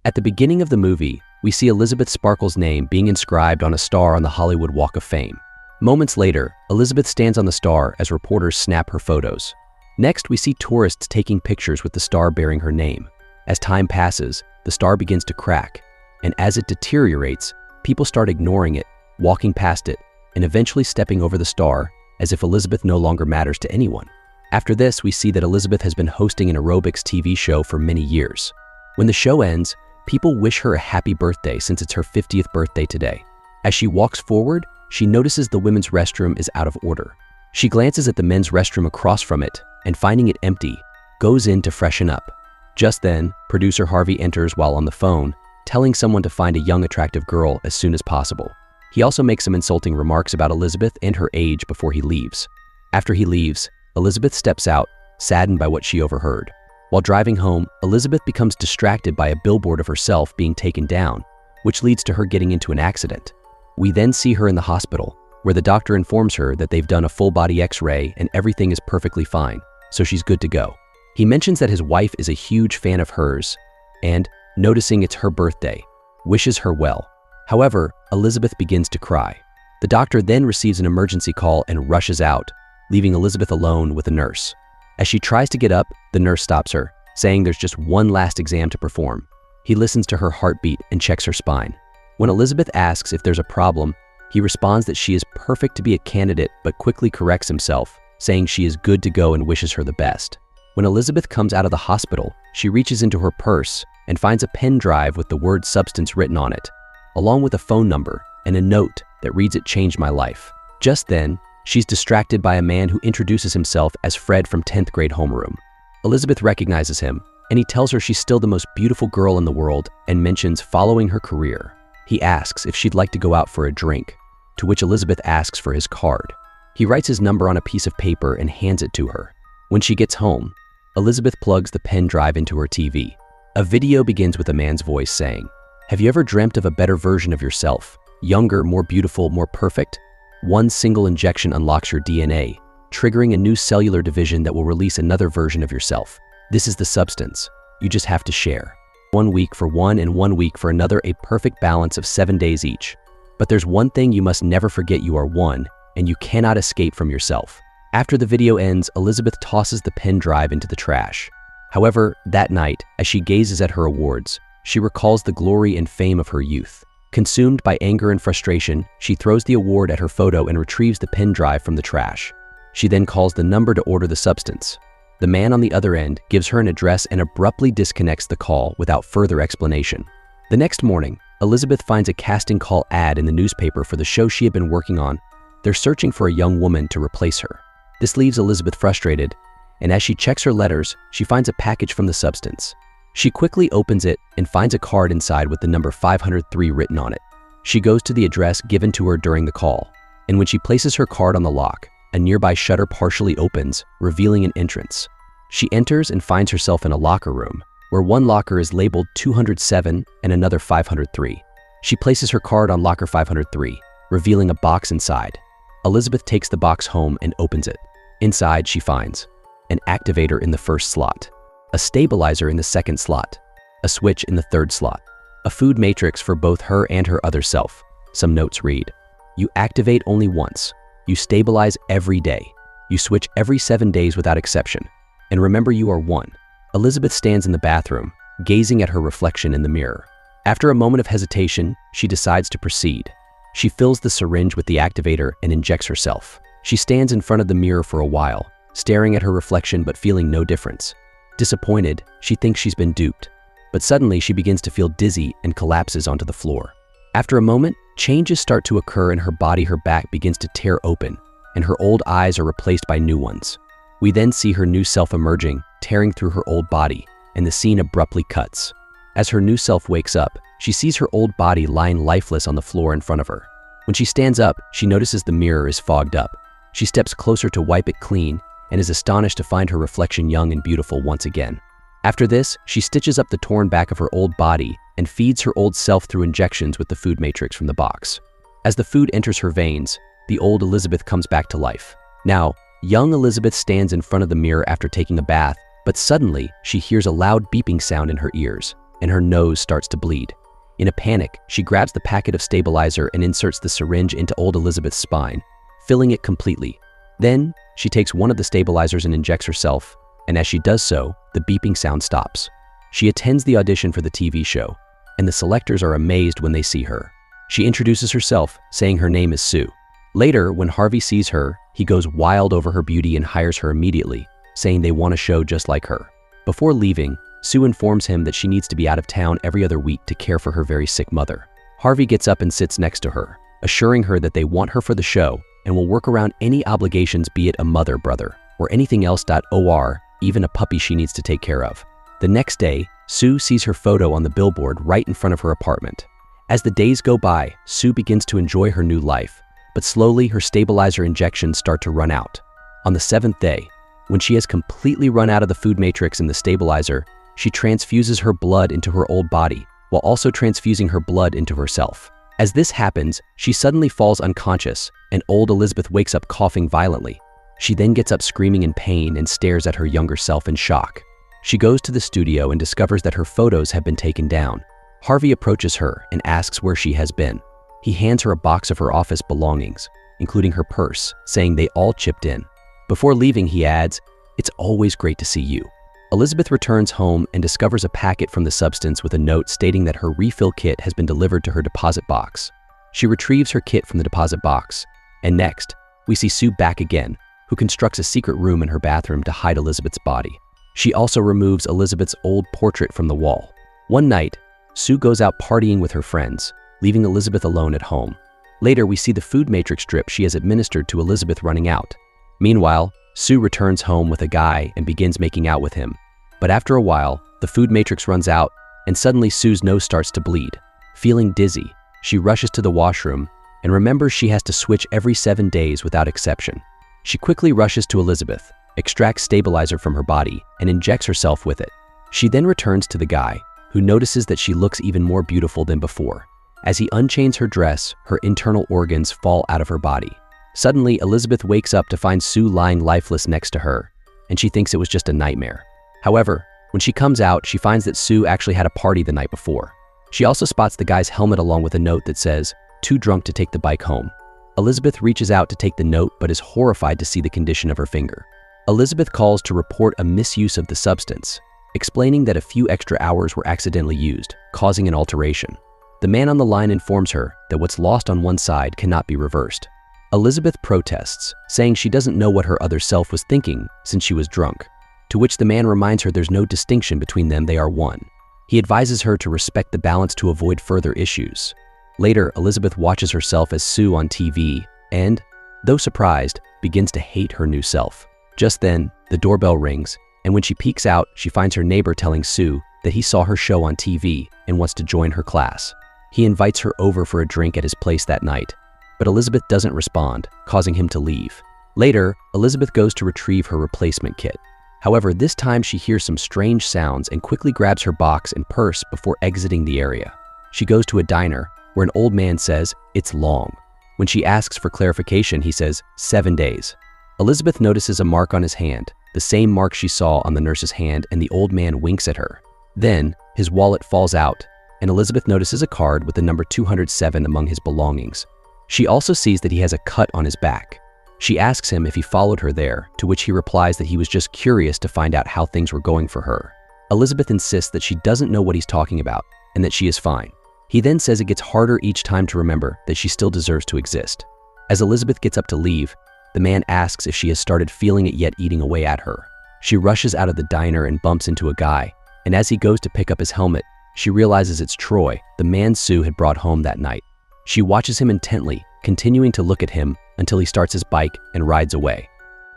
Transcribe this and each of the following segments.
At the beginning of the movie, we see Elizabeth Sparkle's name being inscribed on a star on the Hollywood Walk of Fame. Moments later, Elizabeth stands on the star as reporters snap her photos. Next, we see tourists taking pictures with the star bearing her name. As time passes, the star begins to crack, and as it deteriorates, people start ignoring it, walking past it, and eventually stepping over the star as if Elizabeth no longer matters to anyone. After this, we see that Elizabeth has been hosting an aerobics TV show for many years. When the show ends, people wish her a happy birthday since it's her 50th birthday today. As she walks forward, she notices the women's restroom is out of order. She glances at the men's restroom across from it and, finding it empty, goes in to freshen up. Just then, producer Harvey enters while on the phone, telling someone to find a young, attractive girl as soon as possible. He also makes some insulting remarks about Elizabeth and her age before he leaves. After he leaves, Elizabeth steps out, saddened by what she overheard. While driving home, Elizabeth becomes distracted by a billboard of herself being taken down, which leads to her getting into an accident. We then see her in the hospital, where the doctor informs her that they've done a full-body X-ray and everything is perfectly fine, so she's good to go. He mentions that his wife is a huge fan of hers and, noticing it's her birthday, wishes her well. However, Elizabeth begins to cry. The doctor then receives an emergency call and rushes out, leaving Elizabeth alone with a nurse. As she tries to get up, the nurse stops her, saying there's just one last exam to perform. He listens to her heartbeat and checks her spine. When Elizabeth asks if there's a problem, he responds that she is perfect to be a candidate but quickly corrects himself, saying she is good to go and wishes her the best. When Elizabeth comes out of the hospital, she reaches into her purse and finds a pen drive with the word substance written on it, along with a phone number and a note that reads "It changed my life." Just then, she's distracted by a man who introduces himself as Fred from 10th grade homeroom. Elizabeth recognizes him, and he tells her she's still the most beautiful girl in the world and mentions following her career. He asks if she'd like to go out for a drink, to which Elizabeth asks for his card. He writes his number on a piece of paper and hands it to her. When she gets home, Elizabeth plugs the pen drive into her TV. A video begins with a man's voice saying, "Have you ever dreamt of a better version of yourself? Younger, more beautiful, more perfect? One single injection unlocks your DNA, triggering a new cellular division that will release another version of yourself. This is the substance. You just have to share. 1 week for one and 1 week for another, a perfect balance of 7 days each. But there's one thing you must never forget: you are one, and you cannot escape from yourself." After the video ends, Elizabeth tosses the pen drive into the trash. However, that night, as she gazes at her awards, she recalls the glory and fame of her youth. Consumed by anger and frustration, she throws the award at her photo and retrieves the pen drive from the trash. She then calls the number to order the substance. The man on the other end gives her an address and abruptly disconnects the call without further explanation. The next morning, Elizabeth finds a casting call ad in the newspaper for the show she had been working on. They're searching for a young woman to replace her. This leaves Elizabeth frustrated, and as she checks her letters, she finds a package from the substance. She quickly opens it and finds a card inside with the number 503 written on it. She goes to the address given to her during the call, and when she places her card on the lock, a nearby shutter partially opens, revealing an entrance. She enters and finds herself in a locker room, where one locker is labeled 207 and another 503. She places her card on locker 503, revealing a box inside. Elizabeth takes the box home and opens it. Inside, she finds an activator in the first slot, a stabilizer in the second slot, a switch in the third slot, a food matrix for both her and her other self. Some notes read, "You activate only once. You stabilize every day. You switch every 7 days without exception. And remember, you are one." Elizabeth stands in the bathroom, gazing at her reflection in the mirror. After a moment of hesitation, she decides to proceed. She fills the syringe with the activator and injects herself. She stands in front of the mirror for a while, staring at her reflection but feeling no difference. Disappointed, she thinks she's been duped. But suddenly she begins to feel dizzy and collapses onto the floor. After a moment, changes start to occur in her body. Her back begins to tear open, and her old eyes are replaced by new ones. We then see her new self emerging, tearing through her old body, and the scene abruptly cuts. As her new self wakes up, she sees her old body lying lifeless on the floor in front of her. When she stands up, she notices the mirror is fogged up. She steps closer to wipe it clean and is astonished to find her reflection young and beautiful once again. After this, she stitches up the torn back of her old body and feeds her old self through injections with the food matrix from the box. As the food enters her veins, the old Elizabeth comes back to life. Now, young Elizabeth stands in front of the mirror after taking a bath, but suddenly she hears a loud beeping sound in her ears, and her nose starts to bleed. In a panic, she grabs the packet of stabilizer and inserts the syringe into old Elizabeth's spine, filling it completely. Then, she takes one of the stabilizers and injects herself, and as she does so, the beeping sound stops. She attends the audition for the TV show, and the selectors are amazed when they see her. She introduces herself, saying her name is Sue. Later, when Harvey sees her, he goes wild over her beauty and hires her immediately, saying they want a show just like her. Before leaving, Sue informs him that she needs to be out of town every other week to care for her very sick mother. Harvey gets up and sits next to her, assuring her that they want her for the show and will work around any obligations, be it a mother, brother, or anything else. Or even a puppy she needs to take care of. The next day, Sue sees her photo on the billboard right in front of her apartment. As the days go by, Sue begins to enjoy her new life, but slowly her stabilizer injections start to run out. On the 7th day, when she has completely run out of the food matrix in the stabilizer, she transfuses her blood into her old body, while also transfusing her blood into herself. As this happens, she suddenly falls unconscious, and old Elizabeth wakes up coughing violently. She then gets up screaming in pain and stares at her younger self in shock. She goes to the studio and discovers that her photos have been taken down. Harvey approaches her and asks where she has been. He hands her a box of her office belongings, including her purse, saying they all chipped in. Before leaving, he adds, "It's always great to see you." Elizabeth returns home and discovers a packet from the substance with a note stating that her refill kit has been delivered to her deposit box. She retrieves her kit from the deposit box, and next, we see Sue back again, who constructs a secret room in her bathroom to hide Elizabeth's body. She also removes Elizabeth's old portrait from the wall. One night, Sue goes out partying with her friends, leaving Elizabeth alone at home. Later, we see the food matrix drip she has administered to Elizabeth running out. Meanwhile, Sue returns home with a guy and begins making out with him. But after a while, the food matrix runs out, and suddenly Sue's nose starts to bleed. Feeling dizzy, she rushes to the washroom and remembers she has to switch every 7 days without exception. She quickly rushes to Elizabeth, extracts stabilizer from her body, and injects herself with it. She then returns to the guy, who notices that she looks even more beautiful than before. As he unchains her dress, her internal organs fall out of her body. Suddenly, Elizabeth wakes up to find Sue lying lifeless next to her, and she thinks it was just a nightmare. However, when she comes out, she finds that Sue actually had a party the night before. She also spots the guy's helmet along with a note that says, "Too drunk to take the bike home." Elizabeth reaches out to take the note but is horrified to see the condition of her finger. Elizabeth calls to report a misuse of the substance, explaining that a few extra hours were accidentally used, causing an alteration. The man on the line informs her that what's lost on one side cannot be reversed. Elizabeth protests, saying she doesn't know what her other self was thinking since she was drunk, to which the man reminds her there's no distinction between them, they are one. He advises her to respect the balance to avoid further issues. Later, Elizabeth watches herself as Sue on TV and, though surprised, begins to hate her new self. Just then, the doorbell rings, and when she peeks out, she finds her neighbor telling Sue that he saw her show on TV and wants to join her class. He invites her over for a drink at his place that night, but Elizabeth doesn't respond, causing him to leave. Later, Elizabeth goes to retrieve her replacement kit. However, this time she hears some strange sounds and quickly grabs her box and purse before exiting the area. She goes to a diner, where an old man says, "It's long." When she asks for clarification, he says, 7 days. Elizabeth notices a mark on his hand, the same mark she saw on the nurse's hand, and the old man winks at her. Then, his wallet falls out, and Elizabeth notices a card with the number 207 among his belongings. She also sees that he has a cut on his back. She asks him if he followed her there, to which he replies that he was just curious to find out how things were going for her. Elizabeth insists that she doesn't know what he's talking about, and that she is fine. He then says it gets harder each time to remember that she still deserves to exist. As Elizabeth gets up to leave, the man asks if she has started feeling it yet eating away at her. She rushes out of the diner and bumps into a guy, and as he goes to pick up his helmet, she realizes it's Troy, the man Sue had brought home that night. She watches him intently, continuing to look at him until he starts his bike and rides away.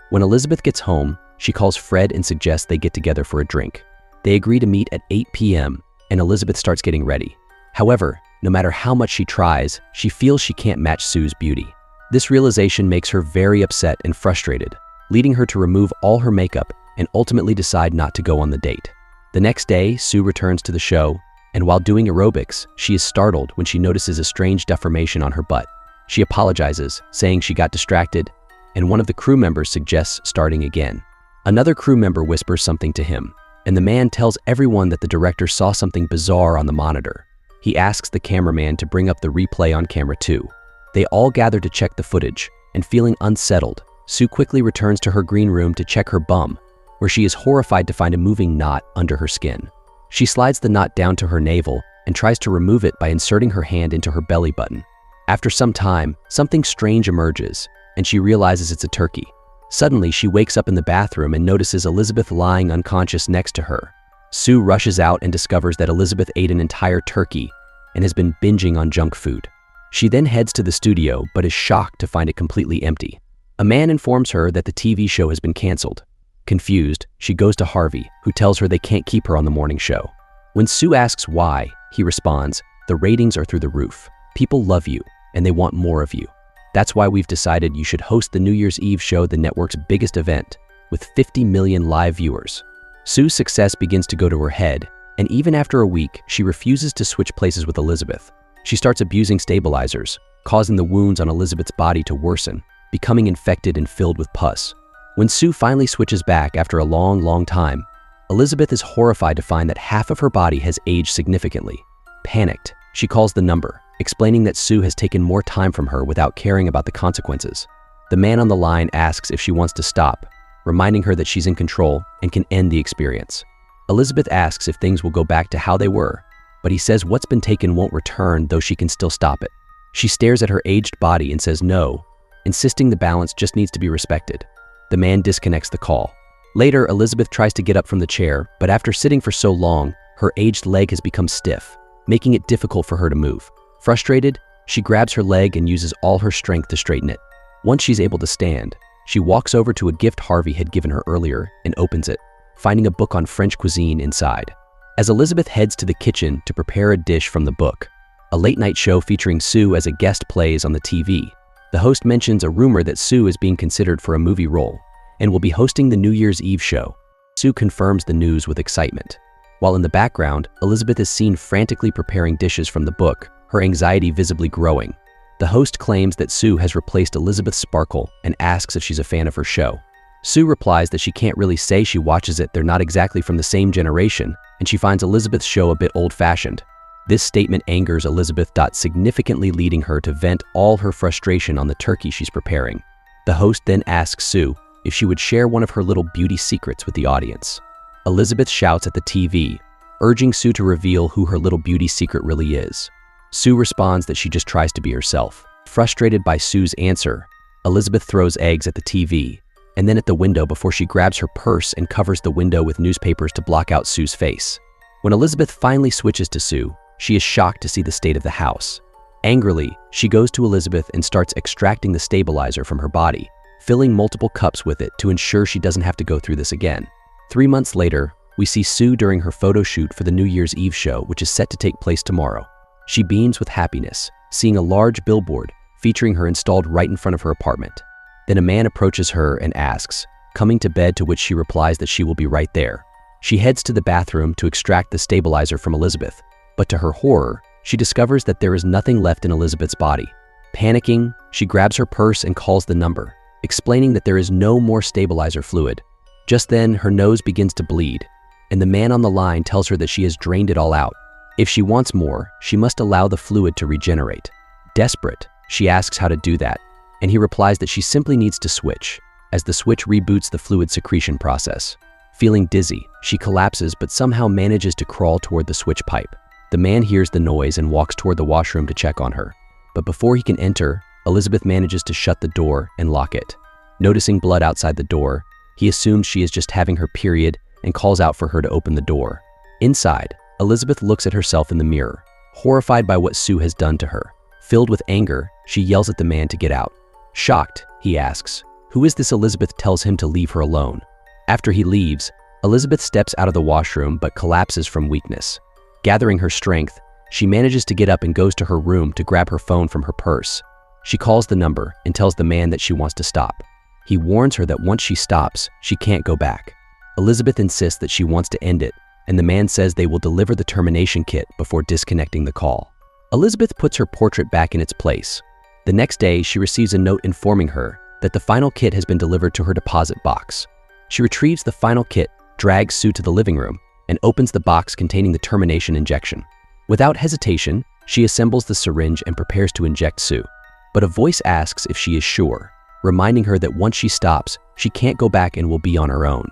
When Elizabeth gets home, she calls Fred and suggests they get together for a drink. They agree to meet at 8 p.m., and Elizabeth starts getting ready. However, no matter how much she tries, she feels she can't match Sue's beauty. This realization makes her very upset and frustrated, leading her to remove all her makeup and ultimately decide not to go on the date. The next day, Sue returns to the show, and while doing aerobics, she is startled when she notices a strange deformation on her butt. She apologizes, saying she got distracted, and one of the crew members suggests starting again. Another crew member whispers something to him, and the man tells everyone that the director saw something bizarre on the monitor. He asks the cameraman to bring up the replay on camera 2. They all gather to check the footage, and feeling unsettled, Sue quickly returns to her green room to check her bum, where she is horrified to find a moving knot under her skin. She slides the knot down to her navel and tries to remove it by inserting her hand into her belly button. After some time, something strange emerges, and she realizes it's a turkey. Suddenly, she wakes up in the bathroom and notices Elizabeth lying unconscious next to her. Sue rushes out and discovers that Elizabeth ate an entire turkey and has been binging on junk food. She then heads to the studio but is shocked to find it completely empty. A man informs her that the TV show has been canceled. Confused, she goes to Harvey, who tells her they can't keep her on the morning show. When Sue asks why, he responds, "The ratings are through the roof. People love you, and they want more of you. That's why we've decided you should host the New Year's Eve show, the network's biggest event, with 50 million live viewers." Sue's success begins to go to her head, and even after a week, she refuses to switch places with Elizabeth. She starts abusing stabilizers, causing the wounds on Elizabeth's body to worsen, becoming infected and filled with pus. When Sue finally switches back after a long time, Elizabeth is horrified to find that half of her body has aged significantly. Panicked, she calls the number, explaining that Sue has taken more time from her without caring about the consequences. The man on the line asks if she wants to stop, reminding her that she's in control and can end the experience. Elizabeth asks if things will go back to how they were, but he says what's been taken won't return, though she can still stop it. She stares at her aged body and says no, insisting the balance just needs to be respected. The man disconnects the call. Later, Elizabeth tries to get up from the chair, but after sitting for so long, her aged leg has become stiff, making it difficult for her to move. Frustrated, she grabs her leg and uses all her strength to straighten it. Once she's able to stand, she walks over to a gift Harvey had given her earlier and opens it, finding a book on French cuisine inside. As Elizabeth heads to the kitchen to prepare a dish from the book, a late-night show featuring Sue as a guest plays on the TV. The host mentions a rumor that Sue is being considered for a movie role and will be hosting the New Year's Eve show. Sue confirms the news with excitement. While in the background, Elizabeth is seen frantically preparing dishes from the book, her anxiety visibly growing. The host claims that Sue has replaced Elizabeth Sparkle and asks if she's a fan of her show. Sue replies that she can't really say she watches it, they're not exactly from the same generation, and she finds Elizabeth's show a bit old-fashioned. This statement angers Elizabeth, significantly leading her to vent all her frustration on the turkey she's preparing. The host then asks Sue if she would share one of her little beauty secrets with the audience. Elizabeth shouts at the TV, urging Sue to reveal who her little beauty secret really is. Sue responds that she just tries to be herself. Frustrated by Sue's answer, Elizabeth throws eggs at the TV and then at the window before she grabs her purse and covers the window with newspapers to block out Sue's face. When Elizabeth finally switches to Sue, she is shocked to see the state of the house. Angrily, she goes to Elizabeth and starts extracting the stabilizer from her body, filling multiple cups with it to ensure she doesn't have to go through this again. 3 months later, we see Sue during her photo shoot for the New Year's Eve show, which is set to take place tomorrow. She beams with happiness, seeing a large billboard featuring her installed right in front of her apartment. Then a man approaches her and asks, coming to bed, to which she replies that she will be right there. She heads to the bathroom to extract the stabilizer from Elizabeth, but to her horror, she discovers that there is nothing left in Elizabeth's body. Panicking, she grabs her purse and calls the number, explaining that there is no more stabilizer fluid. Just then, her nose begins to bleed, and the man on the line tells her that she has drained it all out. If she wants more, she must allow the fluid to regenerate. Desperate, she asks how to do that, and he replies that she simply needs to switch, as the switch reboots the fluid secretion process. Feeling dizzy, she collapses but somehow manages to crawl toward the switch pipe. The man hears the noise and walks toward the washroom to check on her. But before he can enter, Elizabeth manages to shut the door and lock it. Noticing blood outside the door, he assumes she is just having her period and calls out for her to open the door. Inside, Elizabeth looks at herself in the mirror, horrified by what Sue has done to her. Filled with anger, she yells at the man to get out. Shocked, he asks, "Who is this?" Elizabeth tells him to leave her alone. After he leaves, Elizabeth steps out of the washroom but collapses from weakness. Gathering her strength, she manages to get up and goes to her room to grab her phone from her purse. She calls the number and tells the man that she wants to stop. He warns her that once she stops, she can't go back. Elizabeth insists that she wants to end it, and the man says they will deliver the termination kit before disconnecting the call. Elizabeth puts her portrait back in its place. The next day, she receives a note informing her that the final kit has been delivered to her deposit box. She retrieves the final kit drags Sue to the living room, and opens the box containing the termination injection. Without hesitation, she assembles the syringe and prepares to inject Sue. But a voice asks if she is sure, reminding her that once she stops, she can't go back and will be on her own.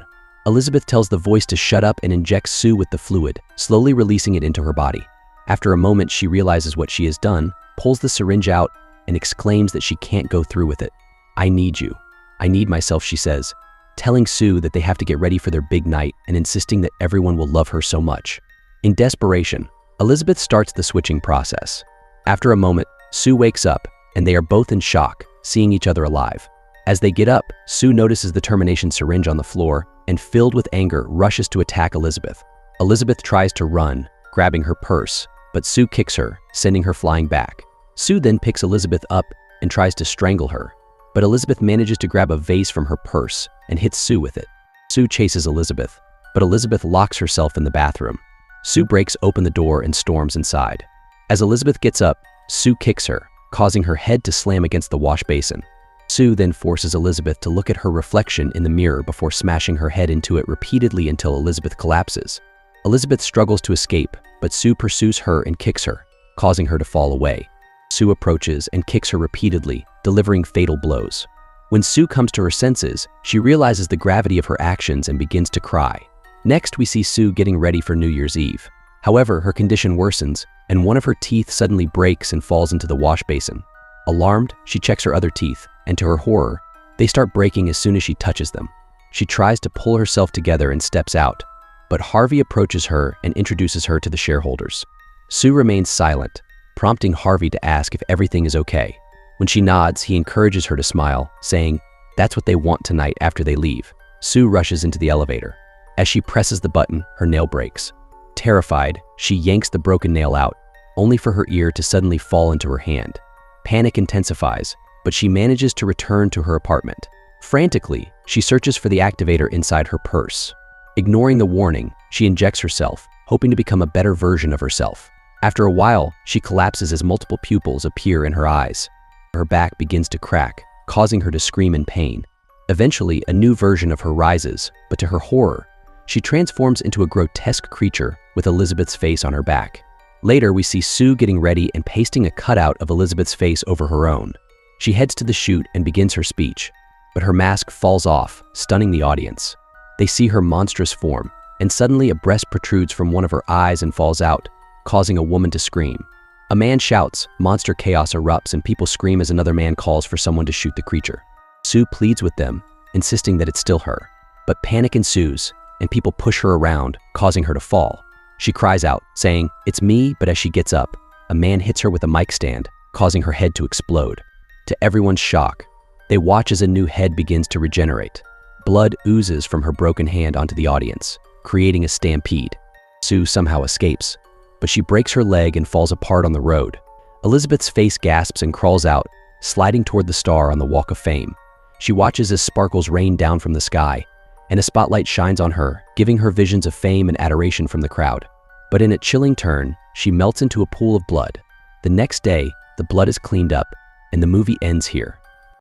Elizabeth tells the voice to shut up and injects Sue with the fluid, slowly releasing it into her body. After a moment, she realizes what she has done, pulls the syringe out, and exclaims that she can't go through with it. "I need you. I need myself," she says, telling Sue that they have to get ready for their big night and insisting that everyone will love her so much. In desperation, Elizabeth starts the switching process. After a moment, Sue wakes up, and they are both in shock, seeing each other alive. As they get up, Sue notices the termination syringe on the floor and, filled with anger, rushes to attack Elizabeth. Elizabeth tries to run, grabbing her purse, but Sue kicks her, sending her flying back. Sue then picks Elizabeth up and tries to strangle her, but Elizabeth manages to grab a vase from her purse and hits Sue with it. Sue chases Elizabeth, but Elizabeth locks herself in the bathroom. Sue breaks open the door and storms inside. As Elizabeth gets up, Sue kicks her, causing her head to slam against the wash basin. Sue then forces Elizabeth to look at her reflection in the mirror before smashing her head into it repeatedly until Elizabeth collapses. Elizabeth struggles to escape, but Sue pursues her and kicks her, causing her to fall away. Sue approaches and kicks her repeatedly, delivering fatal blows. When Sue comes to her senses, she realizes the gravity of her actions and begins to cry. Next, we see Sue getting ready for New Year's Eve. However, her condition worsens, and one of her teeth suddenly breaks and falls into the wash basin. Alarmed, she checks her other teeth, and to her horror, they start breaking as soon as she touches them. She tries to pull herself together and steps out, but Harvey approaches her and introduces her to the shareholders. Sue remains silent, prompting Harvey to ask if everything is okay. When she nods, he encourages her to smile, saying, "That's what they want tonight after they leave." Sue rushes into the elevator. As she presses the button, her nail breaks. Terrified, she yanks the broken nail out, only for her ear to suddenly fall into her hand. Panic intensifies, but she manages to return to her apartment. Frantically, she searches for the activator inside her purse. Ignoring the warning, she injects herself, hoping to become a better version of herself. After a while, she collapses as multiple pupils appear in her eyes. Her back begins to crack, causing her to scream in pain. Eventually, a new version of her rises, but to her horror, she transforms into a grotesque creature with Elizabeth's face on her back. Later, we see Sue getting ready and pasting a cutout of Elizabeth's face over her own. She heads to the chute and begins her speech, but her mask falls off, stunning the audience. They see her monstrous form, and suddenly a breast protrudes from one of her eyes and falls out, causing a woman to scream. A man shouts, monster chaos erupts, and people scream as another man calls for someone to shoot the creature. Sue pleads with them, insisting that it's still her. But panic ensues, and people push her around, causing her to fall. She cries out, saying, "It's me," but as she gets up, a man hits her with a mic stand, causing her head to explode. To everyone's shock, they watch as a new head begins to regenerate. Blood oozes from her broken hand onto the audience, creating a stampede. Sue somehow escapes, but she breaks her leg and falls apart on the road. Elizabeth's face gasps and crawls out, sliding toward the star on the Walk of Fame. She watches as sparkles rain down from the sky, and a spotlight shines on her, giving her visions of fame and adoration from the crowd. But in a chilling turn, she melts into a pool of blood. The next day, the blood is cleaned up, and the movie ends here.